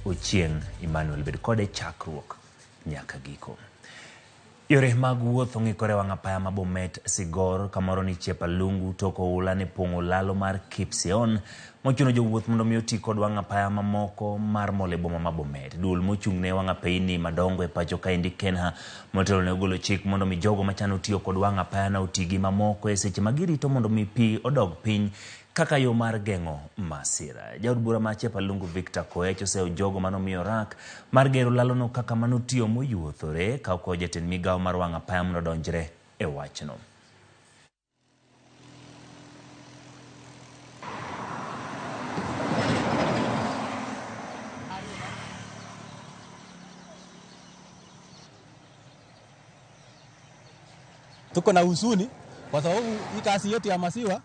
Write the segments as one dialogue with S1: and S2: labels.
S1: Ochieng Emmanuel bed kode chakruok nyaka giko. Yore mag wuoth ong'ikore wang' apaya ma Bomet Sigor kamoro ni Chepalungu toko ula ne pong'o lalo mar Kipsion mochuno jowuoth mondo mi oti kod wang' apaya mamoko mar mole boma ma Bomet. Duol mochung' ne wang' apayni madongo e pacho kaendi Kenha motelo ne ogolo chik mondo mi jogo machano tiyo kod wang' apaya na oti gi mamoko e seche magirito mondo mi pi odog piny kaka yo mar geng'o masira. Jaod bura ma Chepalungu Victor Koech oseo jogo manomiyo rak mar gero lalono kaka manotiyo moyuothore ka oko jatend migawo mar wang' apaya mondo donjre e wachno.
S2: Tuko na huzuni kwa sababu hii kazi yetu ya maziwa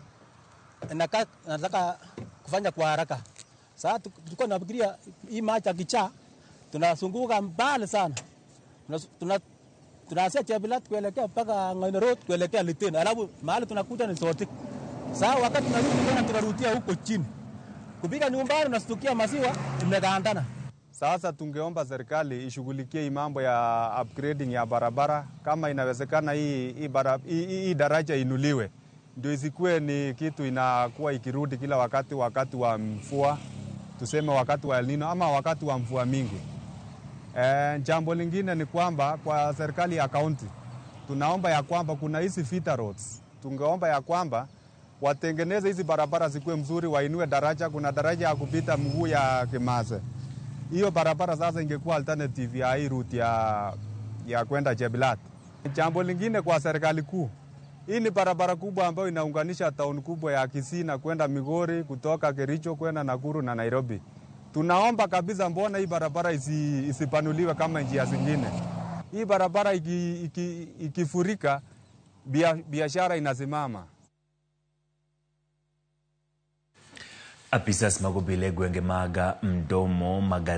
S2: nataka kufanya kwa haraka. Sasa tulikuwa tunafikiria hii maji yakichaa tunazunguka mbali sana. Tunaanzia Chebilat kuelekea mpaka Ng'oine Road kuelekea Liten. Alafu mahali tunakuja ni Sotik. Sasa wakati tunarudi tena tunarudia huko chini. Kupika nyumbani tunastukia maziwa imegandana.
S3: Sasa tungeomba serikali ishughulikie mambo ya upgrading ya barabara, kama inawezekana hii daraja inuliwe. Ndio isikuwe ni kitu inakuwa ikirudi kila wakati wa mvua, tuseme wakati wa El Nino ama wakati wa mvua mingi. Jambo lingine ni kwamba kwa serikali ya kaunti tunaomba ya kwamba kuna hizi feeder roads. Tungeomba ya kwamba watengeneze hizi barabara zikuwe mzuri, wainue daraja. Kuna daraja ya kupita mguu ya Kimase. Hiyo barabara sasa ingekuwa alternative ya hii route ya kwenda Chebilat. Jambo lingine kwa serikali kuu, hii ni barabara kubwa ambayo inaunganisha town kubwa ya Kisii na kwenda Migori, kutoka Kericho kwenda Nakuru na Nairobi. Tunaomba kabisa, mbona hii barabara isipanuliwe kama njia zingine? Hii barabara ikifurika biashara inasimama.
S1: Apisas magobile gwenge maga mdomo magari